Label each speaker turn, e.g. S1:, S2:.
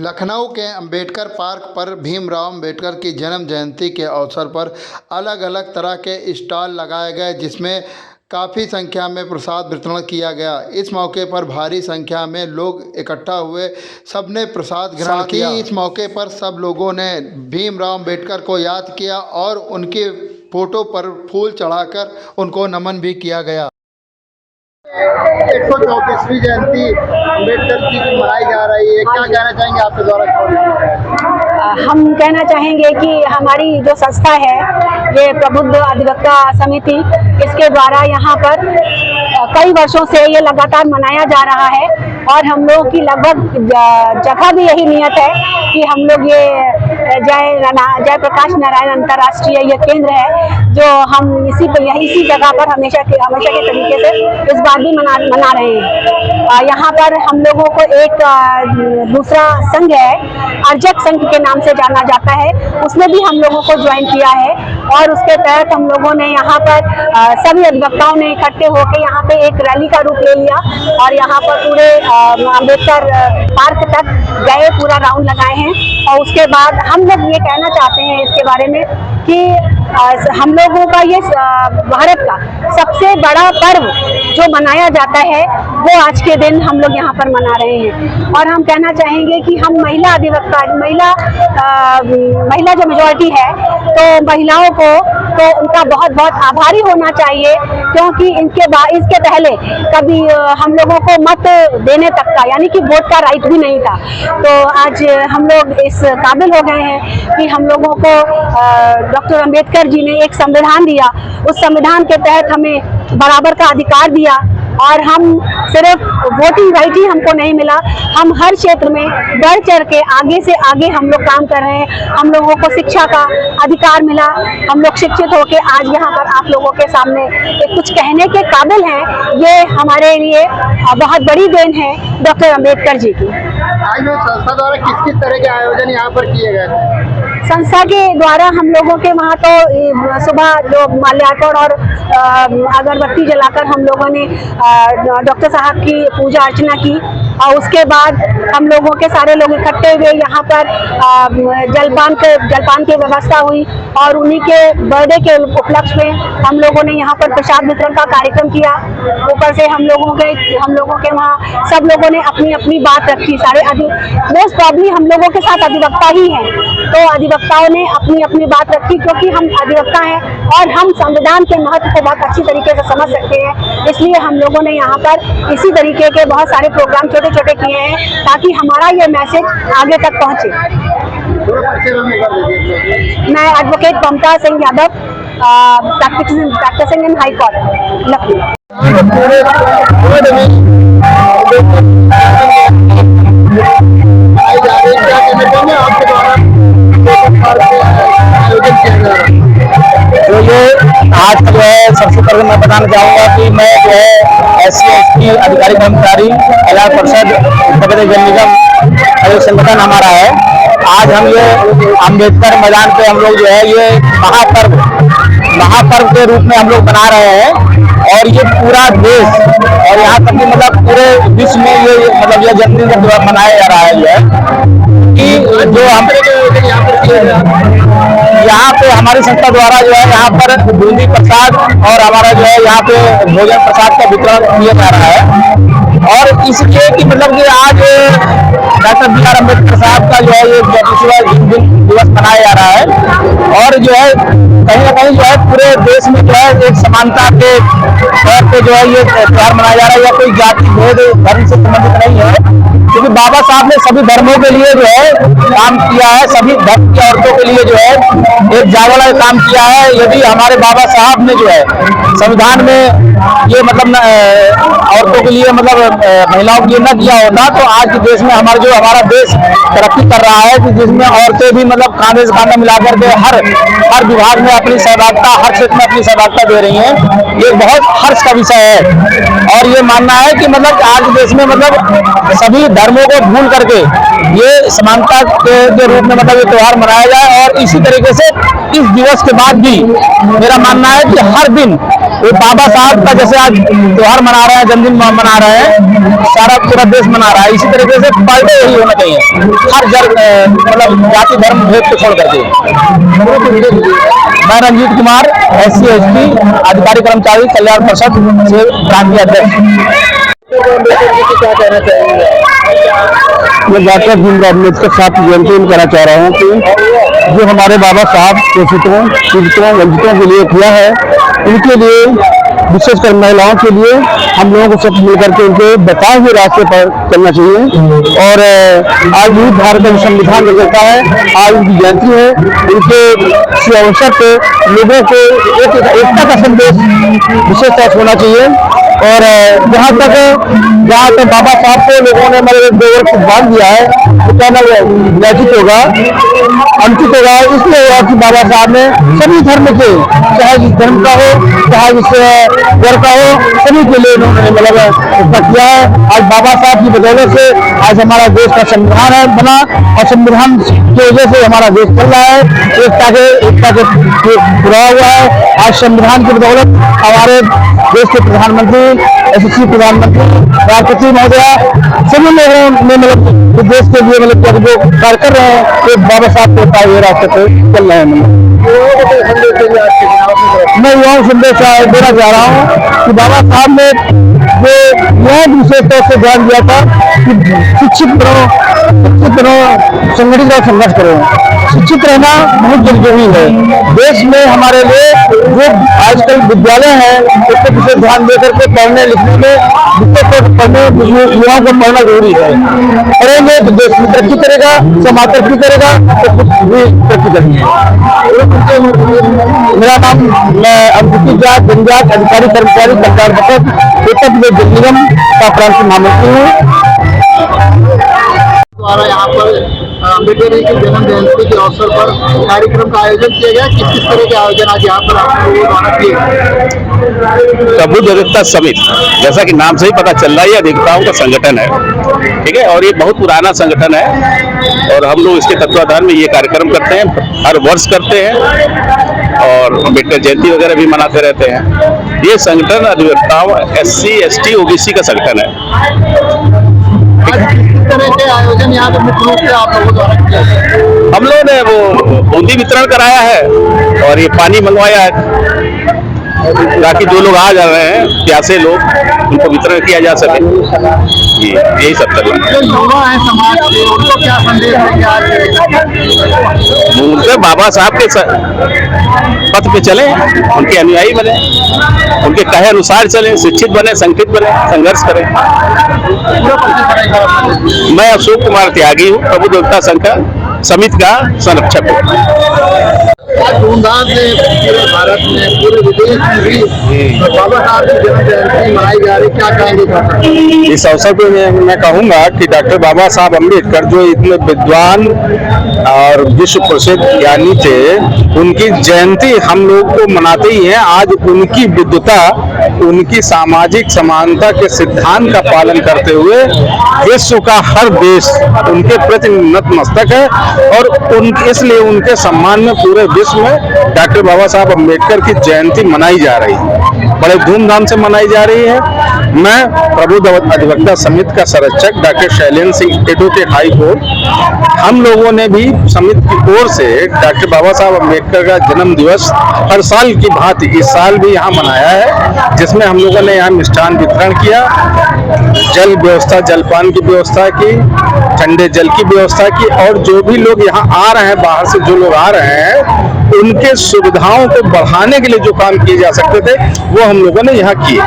S1: लखनऊ के अंबेडकर पार्क पर भीमराव अंबेडकर की जन्म जयंती के अवसर पर अलग अलग तरह के स्टॉल लगाए गए, जिसमें काफ़ी संख्या में प्रसाद वितरण किया गया। इस मौके पर भारी संख्या में लोग इकट्ठा हुए, सबने प्रसाद ग्रहण किया। इस मौके पर सब लोगों ने भीमराव अंबेडकर को याद किया और उनके फोटो पर फूल चढ़ाकर उनको नमन भी किया गया। 134वीं जयंती अंबेडकर की मनाई जा रही है, क्या कहना चाहेंगे आपके द्वारा?
S2: हम कहना चाहेंगे कि हमारी जो संस्था है, ये प्रबुद्ध अधिवक्ता समिति, इसके द्वारा यहाँ पर कई वर्षों से ये लगातार मनाया जा रहा है और हम लोगों की लगभग जगह भी यही नियत है कि हम लोग ये जय प्रकाश नारायण अंतर्राष्ट्रीय ये केंद्र है जो हम इसी जगह पर हमेशा के तरीके से इस बार भी मना रहे हैं। यहाँ पर हम लोगों को एक दूसरा संघ है, अर्जक संघ के नाम से जाना जाता है, उसमें भी हम लोगों को ज्वाइन किया है और उसके तहत हम लोगों ने यहाँ पर सभी अधिवक्ताओं ने इकट्ठे होकर यहाँ पे एक रैली का रूप ले लिया और यहाँ पर पूरे अंबेडकर पार्क तक गए, पूरा राउंड लगाए हैं। और उसके बाद हम लोग ये कहना चाहते हैं इसके बारे में कि हम लोगों का ये भारत का सबसे बड़ा पर्व जो मनाया जाता है वो आज के दिन हम लोग यहाँ पर मना रहे हैं। और हम कहना चाहेंगे कि हम महिला अधिवक्ता महिला जो मेजॉरिटी है, तो महिलाओं को तो उनका बहुत बहुत आभारी होना चाहिए, क्योंकि इसके पहले कभी हम लोगों को मत देने तक का यानी कि वोट का राइट भी नहीं था। तो आज हम लोग इस काबिल हो गए हैं कि हम लोगों को डॉक्टर अंबेडकर जी ने एक संविधान दिया, उस संविधान के तहत हमें बराबर का अधिकार दिया और हम सिर्फ वोटिंग राइट ही हमको नहीं मिला, हम हर क्षेत्र में बढ़ चढ़ के आगे से आगे हम लोग काम कर रहे हैं। हम लोगों को शिक्षा का अधिकार मिला, हम लोग शिक्षित होके आज यहाँ पर आप लोगों के सामने कुछ कहने के काबिल हैं। ये हमारे लिए बहुत बड़ी देन है डॉक्टर अंबेडकर जी की।
S1: आज में संस्था द्वारा किस किस तरह के आयोजन यहाँ पर किए गए?
S2: संस्था के द्वारा हम लोगों के वहाँ तो सुबह जो माल्यार्पण और अगरबत्ती जलाकर हम लोगों ने डॉक्टर साहब की पूजा अर्चना की और उसके बाद हम लोगों के सारे लोग इकट्ठे हुए, यहाँ पर जलपान की व्यवस्था हुई और उन्हीं के बर्थडे के उपलक्ष्य में हम लोगों ने यहाँ पर प्रसाद वितरण का कार्यक्रम किया। ऊपर से हम लोगों के वहाँ सब लोगों ने अपनी अपनी बात रखी। सारे मोस्ट प्रॉब्ली हम लोगों के साथ अधिवक्ता ही हैं, तो अधिवक्ताओं ने अपनी अपनी बात रखी, क्योंकि हम अधिवक्ता हैं और हम संविधान के महत्व को बहुत अच्छी तरीके से समझ सकते हैं। इसलिए हम लोगों ने यहाँ पर इसी तरीके के बहुत सारे प्रोग्राम छोटे छोटे किए हैं ताकि हमारा ये मैसेज आगे तक पहुँचे। मैं advocate Mamata Singh Yadav, practising in high court Lucknow.
S3: तो ये आज जो है सबसे पहले मैं बताना चाहूँगा कि मैं जो है SC/ST अधिकारी कर्मचारी कल्याण परिषद उत्तर प्रदेश जल निगम संगठन हमारा है। आज हम ये अम्बेडकर मैदान पे हम लोग जो है ये महापर्व के रूप में हम लोग बना रहे हैं और ये पूरा देश और यहाँ तक कि मतलब पूरे विश्व में ये मतलब यह जन्मदिन मनाया जा रहा है। ये कि जो हम यहाँ पे हमारी संस्था द्वारा जो है यहाँ पर बूंदी प्रसाद और हमारा जो है यहाँ पे भोजन प्रसाद का वितरण किया जा रहा है। और इसलिए कि मतलब कि आज डॉक्टर BR अम्बेडकर साहब का जो है ये 34वां दिवस मनाया जा रहा है और जो है कहीं ना कहीं जो है पूरे देश में जो है एक समानता के तौर पे जो है ये त्योहार मनाया जा रहा है। या कोई जाति भेद धर्म से संबंधित नहीं है, क्योंकि बाबा साहब ने सभी धर्मों के लिए जो है काम किया है, सभी धर्म की औरतों के लिए जो है एक जागरण का काम किया है। यदि हमारे बाबा साहब ने जो है संविधान में ये मतलब औरतों के लिए मतलब महिलाओं के लिए न किया होता तो आज के देश में हमारा देश तरक्की कर रहा है, कि जिसमें औरतें भी मतलब कांधे से कांधा मिलाकर के हर विभाग में अपनी सहभागिता, हर क्षेत्र में अपनी सहभागिता दे रही हैं। ये बहुत हर्ष का विषय है और ये मानना है कि मतलब आज देश में मतलब सभी धर्मों को भूल करके ये समानता के रूप में मतलब ये त्योहार मनाया जाए। और इसी तरीके से इस दिवस के बाद भी मेरा मानना है कि हर दिन ये बाबा साहब का जैसे आज त्योहार मना रहे हैं, जन्मदिन मना रहे हैं, सारा पूरा देश मना रहा है, इसी तरीके से बर्थडे यही होना चाहिए हर मतलब जाति धर्म भेद को छोड़ करके। मैं रंजीत कुमार SC/ST अधिकारी कर्मचारी कल्याण परिषद से प्रांतीय अध्यक्ष।
S1: क्या कहना चाहेंगे?
S3: मैं डॉक्टर भीमराव अम्बेडकर साहब की जयंती में कहना चाह रहा हूँ कि जो हमारे बाबा साहब शोषितों, पीड़ितों, वंचितों के लिए किया है, उनके लिए विशेषकर महिलाओं के लिए हम लोगों को सब मिलकर के उनके बताए हुए रास्ते पर चलना चाहिए। और आज भी भारत का संविधान निर्माता है, आज उनकी जयंती है, उनके अवसर पे लोगों को एकता का संदेश विशेषता से होना चाहिए। और जहाँ तक बाबा साहब को लोगों ने हमारे देवर को बांध दिया है, तो कहना नैतिक होगा, अनुचित होगा। इसलिए होगा कि बाबा साहब ने सभी धर्म के, चाहे जिस धर्म का हो, चाहे जिस वर्ग का हो, सभी के लिए उन्होंने मतलब किया है। आज बाबा साहब की बदौलत से आज हमारा देश का संविधान है बना, और संविधान की वजह से हमारा देश चल रहा है, एकता के जुड़ा हुआ है। आज संविधान की बदौलत हमारे देश के प्रधानमंत्री, यशस्वी प्रधानमंत्री, राष्ट्रपति महोदया, सभी लोगों ने मतलब देश के लिए मतलब जो कार्य कर रहे हैं, तो बाबा साहब के पाए हुए रास्ते पे चल रहे हैं। मैं युवाओं को संदेश देना चाह रहा हूँ कि बाबा साहब ने जो यह विशेष तौर से ध्यान दिया था कि शिक्षित बनो, संगठित रहो, संघर्ष करो। शिक्षित रहना बहुत जरूरी है। देश में हमारे लिए जो आजकल विद्यालय है, उसके पीछे ध्यान देकर के पढ़ने लिखने में, पढ़ने युवाओं को पढ़ना जरूरी है। पढ़ेंगे तो देश में तरक्की करेगा, समाज तरक्की करेगा, तो कुछ भी तरक्की करेंगे। मेरा नाम, मैं अनुसूचित जात जनजात अधिकारी कर्मचारी कल्याण परिषद उत्तर प्रदेश जल निगम का प्रांतीय महामंत्री हूँ।
S1: द्वारा यहाँ पर अम्बेडकर जी की जन्म जयंती के अवसर पर कार्यक्रम का आयोजन किया गया। किस किस तरह के आयोजन आज यहाँ पर आप लोगों द्वारा किए गए?
S4: प्रबुद्ध अधिवक्ता समिति, जैसा कि नाम से ही पता चल रहा है, ये अधिवक्ताओं का संगठन है, ठीक है, और ये बहुत पुराना संगठन है और हम लोग इसके तत्वाधान में ये कार्यक्रम करते हैं, हर वर्ष करते हैं और अम्बेडकर जयंती वगैरह भी मनाते रहते हैं। ये संगठन अधिवक्ताओं SC/ST OBC का संगठन है।
S1: किस तरह के आयोजन यहाँ पर मुख्य रूप से आप लोगों द्वारा किया गया?
S4: हम लोगों ने वो बूंदी वितरण कराया है और ये पानी मंगवाया है ताकि जो लोग आ जा रहे हैं प्यासे लोग, उनको वितरण किया जा सके। यही सब चल रहा है।
S1: जो युवा है समाज के, उनको क्या संदेश देंगे आज?
S4: उनके बाबा साहब के पथ पे चले, उनके अनुयायी बने, उनके कहे अनुसार चले, शिक्षित बने, संगठित बने, संघर्ष करें। मैं अशोक कुमार त्यागी हूँ, प्रबुद्ध अधिवक्ता संघ समिति का संरक्षक हूँ।
S1: धूमधाम से पूरे भारत में, पूरे विदेश में भी बाबा साहब की जन्म जयंती मनाई जा रही, क्या कहेंगे?
S5: इस अवसर पे मैं कहूँगा कि डॉक्टर बाबा साहब अम्बेडकर जो इतने विद्वान और विश्व प्रसिद्ध ज्ञानी थे, उनकी जयंती हम लोग को मनाते ही हैं। आज उनकी विद्वता, उनकी सामाजिक समानता के सिद्धांत का पालन करते हुए विश्व का हर देश उनके प्रति नतमस्तक है और इसलिए उनके सम्मान में पूरे विश्व में डॉक्टर बाबा साहब अम्बेडकर की जयंती मनाई जा रही है, बड़े धूमधाम से मनाई जा रही है। मैं प्रबुद्ध अधिवक्ता समिति का संरक्षक doctor Shailendra Singh, advocate high court, हम लोगों ने भी समिति की ओर से डॉक्टर बाबा साहब अम्बेडकर का जन्म दिवस हर साल की भांति इस साल भी यहाँ मनाया है, जिसमें हम लोगों ने यहाँ मिष्ठान वितरण किया, जल व्यवस्था, जलपान की व्यवस्था की, ठंडे जल की व्यवस्था की, और जो भी लोग यहाँ आ रहे हैं, बाहर से जो लोग आ रहे हैं, उनके सुविधाओं को बढ़ाने के लिए जो काम किए जा सकते थे वो हम लोगों ने यहाँ किए।